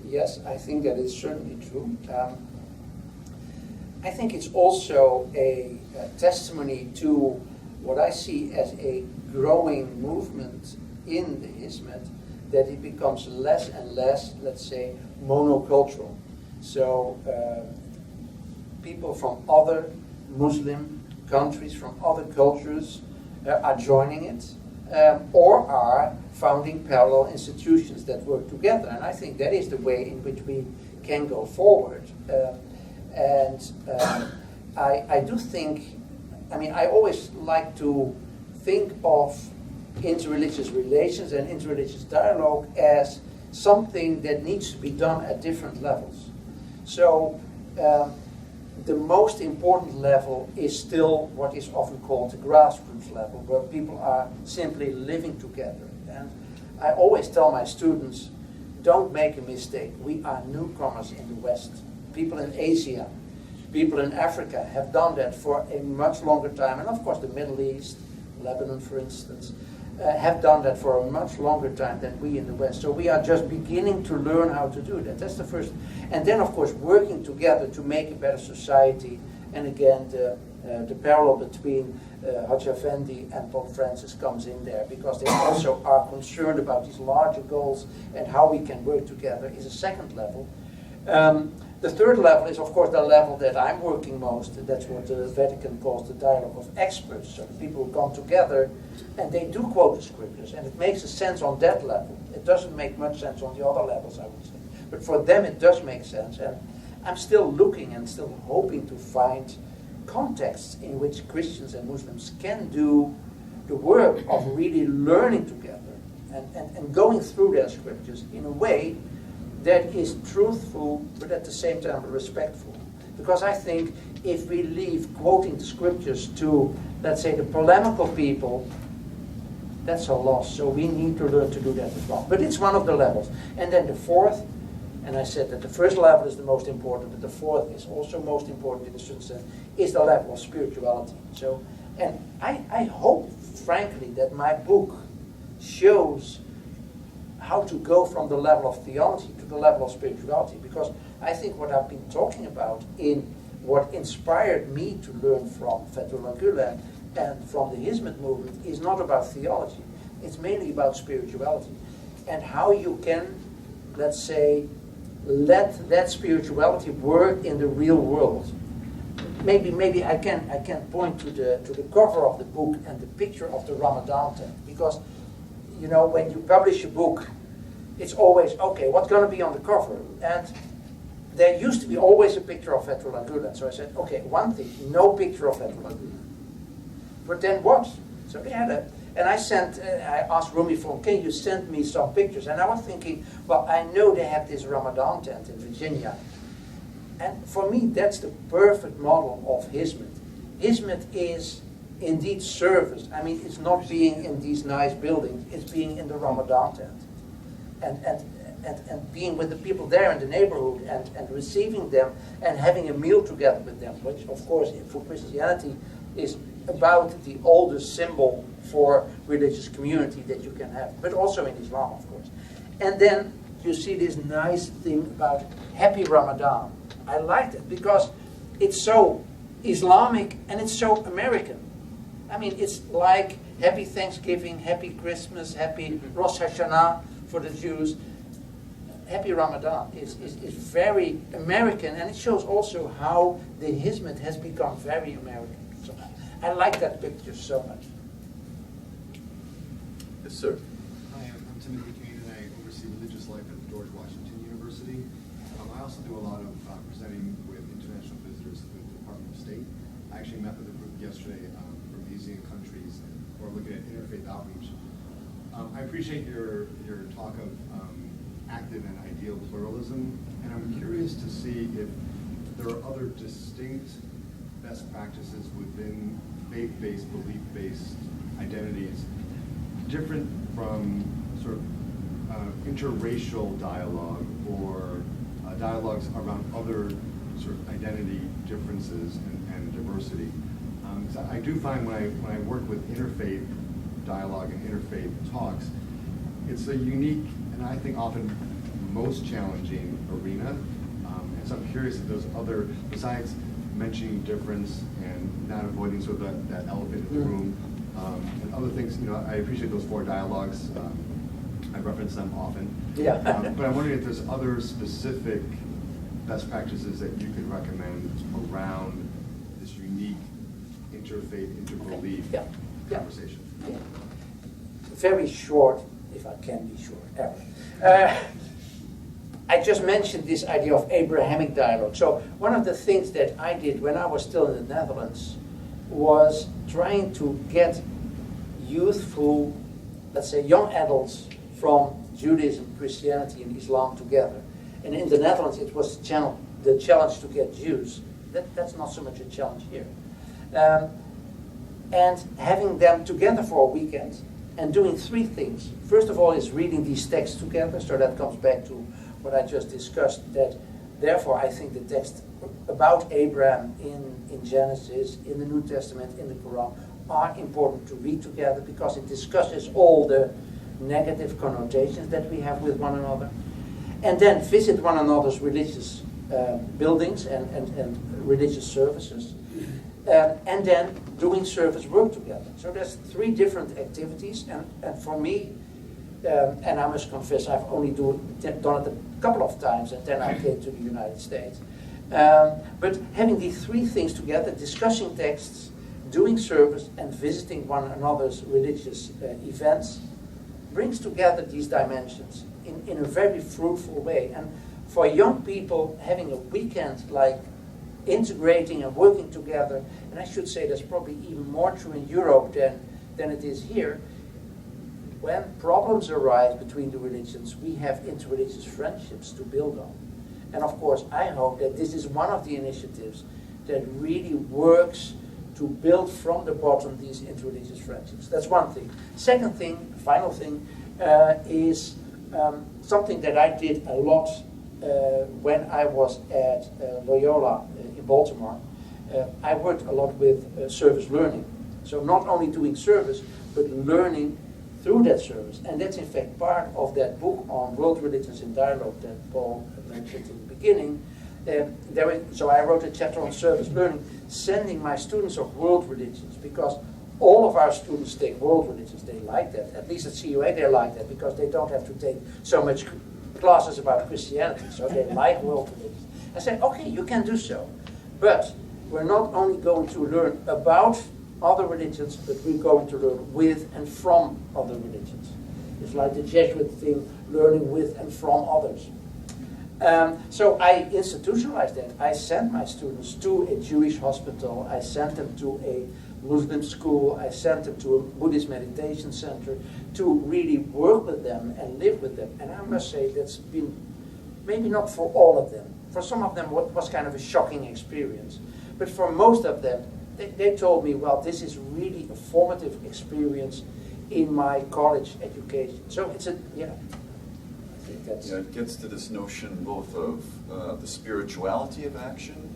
Yes, I think that is certainly true. I think it's also a testimony to what I see as a growing movement in the Hizmet, that it becomes less and less, let's say, monocultural. So people from other Muslim countries, from other cultures, are joining it, or are founding parallel institutions that work together. And I think that is the way in which we can go forward. I do think, I always like to think of interreligious relations and interreligious dialogue as something that needs to be done at different levels. So the most important level is still what is often called the grassroots level, where people are simply living together. And I always tell my students, don't make a mistake. We are newcomers in the West. People in Asia, people in Africa have done that for a much longer time. And of course the Middle East, Lebanon for instance, have done that for a much longer time than we in the West. So we are just beginning to learn how to do that. That's the first. And then of course working together to make a better society. And again, the parallel between Hajj Effendi and Pope Francis comes in there, because they also are concerned about these larger goals and how we can work together is a second level. The third level is, of course, the level that I'm working most. That's what the Vatican calls the dialogue of experts. So the people who come together and they do quote the scriptures, and it makes a sense on that level. It doesn't make much sense on the other levels, I would say. But for them it does make sense. And I'm still looking and still hoping to find contexts in which Christians and Muslims can do the work of really learning together and going through their scriptures in a way that is truthful, but at the same time respectful. Because I think if we leave quoting the scriptures to, let's say, the polemical people, that's a loss. So we need to learn to do that as well. But it's one of the levels. And then the fourth, and I said that the first level is the most important, but the fourth is also most important in a certain sense, is the level of spirituality. So, and I hope, frankly, that my book shows how to go from the level of theology to the level of spirituality, because I think what I've been talking about in what inspired me to learn from Fethullah Gülen and from the Hizmet movement is not about theology. It's mainly about spirituality. and how you can, let's say, let that spirituality work in the real world. Maybe I can point to the cover of the book and the picture of the Ramadan tent, because you know, when you publish a book, it's always, okay, what's going to be on the cover? And there used to be always a picture of Fethullah Gülen. So I said, okay, one thing, no picture of Fethullah Gülen. But then what? So they had a, and I asked Rumi for, can you send me some pictures? And I was thinking, well, I know they have this Ramadan tent in Virginia. And for me, that's the perfect model of Hizmet. Hizmet is indeed service. I mean, it's not being in these nice buildings, it's being in the Ramadan tent. And being with the people there in the neighborhood and receiving them and having a meal together with them, which of course for Christianity is about the oldest symbol for religious community that you can have, but also in Islam, of course. And then you see this nice thing about Happy Ramadan. I liked it because it's so Islamic and it's so American. I mean, it's like Happy Thanksgiving, Happy Christmas, Happy Rosh Hashanah for the Jews. Happy Ramadan is very American, and it shows also how the Hizmet has become very American. So I like that picture so much. Yes, sir. Hi, I'm Timothy Kane, and I oversee religious life at George Washington University. I also do a lot of presenting with international visitors to the Department of State. I actually met with a group yesterday from Asian countries who are looking at interfaith outreach. I appreciate your talk of active and ideal pluralism, and I'm curious to see if there are other distinct best practices within faith-based, belief-based identities, different from sort of interracial dialogue or dialogues around other sort of identity differences and diversity. So I do find when I work with interfaith dialogue and interfaith talks, it's a unique and I think often most challenging arena. And so I'm curious if there's other, besides mentioning difference and not avoiding sort of that elephant in the room, and other things, you know, I appreciate those 4 dialogues. I reference them often. Yeah. But I'm wondering if there's other specific best practices that you could recommend around this unique interfaith, interbelief conversation. Yeah. Very short, if I can be short, ever. I just mentioned this idea of Abrahamic dialogue. So one of the things that I did when I was still in the Netherlands was trying to get youthful, let's say young adults from Judaism, Christianity, and Islam together. And in the Netherlands, it was the challenge to get Jews. That's not so much a challenge here. And having them together for a weekend and doing 3 things. First of all is reading these texts together, so that comes back to what I just discussed, that therefore I think the text about Abraham in Genesis, in the New Testament, in the Quran, are important to read together because it discusses all the negative connotations that we have with one another. And then visit one another's religious buildings and religious services. And then doing service work together. So there's 3 different activities, and for me, and I must confess, I've only done it a couple of times, and then I came to the United States. But having these 3 things together, discussing texts, doing service, and visiting one another's religious events, brings together these dimensions in a very fruitful way. And for young people, having a weekend like integrating and working together, and I should say that's probably even more true in Europe than it is here. When problems arise between the religions, we have interreligious friendships to build on. And of course, I hope that this is one of the initiatives that really works to build from the bottom these interreligious friendships. That's one thing. Second thing, final thing, is something that I did a lot when I was at Loyola in Baltimore. I worked a lot with service learning. So not only doing service, but learning through that service. And that's in fact part of that book on world religions in dialogue that Paul mentioned in the beginning. So I wrote a chapter on service learning, sending my students of world religions, because all of our students take world religions. They like that. At least at CUA they like that because they don't have to take so much classes about Christianity. So they like world religions. I said, okay, you can do so. But we're not only going to learn about other religions, but we're going to learn with and from other religions. It's like the Jesuit thing, learning with and from others. So I institutionalized that. I sent my students to a Jewish hospital. I sent them to a Muslim school. I sent them to a Buddhist meditation center to really work with them and live with them. And I must say that's been, maybe not for all of them. For some of them it was kind of a shocking experience. But for most of them, they told me, well, this is really a formative experience in my college education. So it's a, yeah. I think that's... Yeah, it gets to this notion both of the spirituality of action,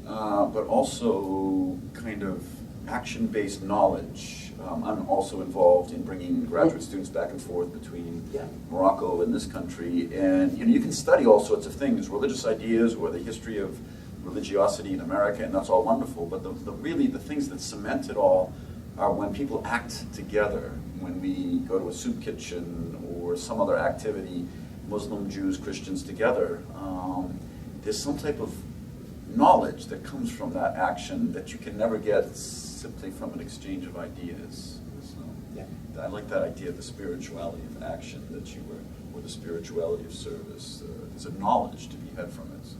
but also kind of action-based knowledge. I'm also involved in bringing graduate students back and forth between Morocco and this country, and you can study all sorts of things, religious ideas or the history of religiosity in America, and that's all wonderful. But really the things that cement it all are when people act together. When we go to a soup kitchen or some other activity, Muslim, Jews, Christians together, there's some type of knowledge that comes from that action that you can never get simply from an exchange of ideas. So, I like that idea of the spirituality of action that you were, or the spirituality of service. There's a knowledge to be had from it. So.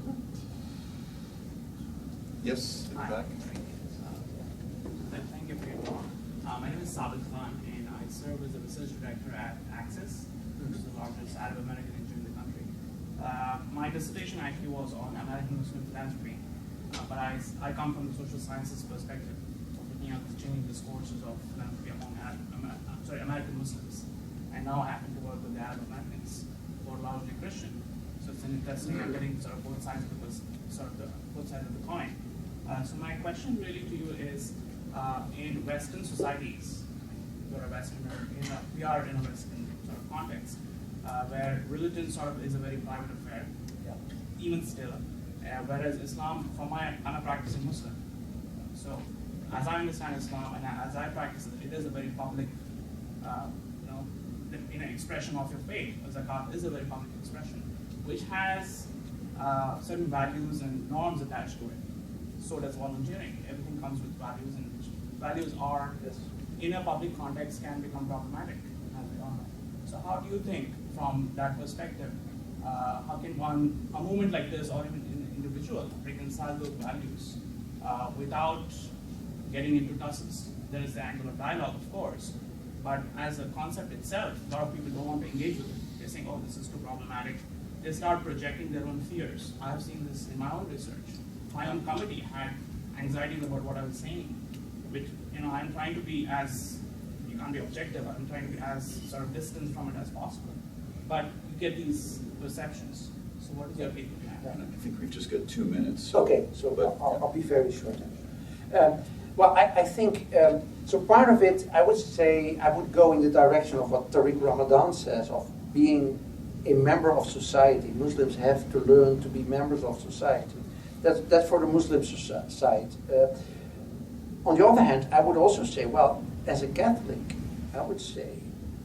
Yes, in the back. Thank you for your talk. My name is Sabit Khan, and I serve as a research director at Access, which is the largest Arab American NGO in the country. My dissertation actually was on American Muslim philanthropy, but I come from the social sciences perspective of looking at the changing discourses of philanthropy among American Muslims. And now I happen to work with the Arab Americans, who are largely Christian. So it's interesting I'm getting sort of both sides of the coin. So my question really to you is, in Western societies, we are in a Western sort of context, where religion sort of is a very private affair, even still, whereas Islam, I'm a practicing Muslim. So as I understand Islam and as I practice it, it is a very public, expression of your faith. Zakat is a very public expression, which has certain values and norms attached to it. So does volunteering. Everything comes with values, and values are, in a public context, can become problematic, as we all know. So how do you think, from that perspective, how can a movement like this, or even an individual, reconcile those values without getting into tussles? There is the angle of dialogue, of course, but as a concept itself, a lot of people don't want to engage with it. They're saying, oh, this is too problematic. They start projecting their own fears. I have seen this in my own research. My own committee had anxieties about what I was saying, which, I'm trying to be as, you can't be objective, I'm trying to be as sort of distant from it as possible. But you get these perceptions. So what is your take on that? I think we've just got 2 minutes. Okay, so I'll be very short. Well, I think, so part of it, I would say, I would go in the direction of what Tariq Ramadan says, of being a member of society. Muslims have to learn to be members of society. That's for the Muslim side. On the other hand, I would also say, well, as a Catholic, I would say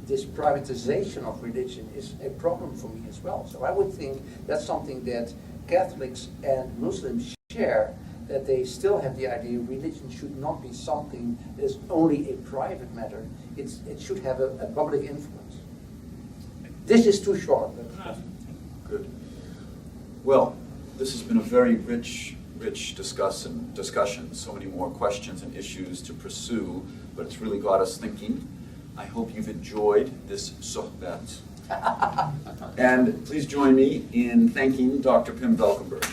this privatization of religion is a problem for me as well. So I would think that's something that Catholics and Muslims share, that they still have the idea religion should not be something that is only a private matter. It should have a public influence. This is too short. Good. Well, this has been a very rich discussion. So many more questions and issues to pursue, but it's really got us thinking. I hope you've enjoyed this sohbet. And please join me in thanking Dr. Pim Valkenberg.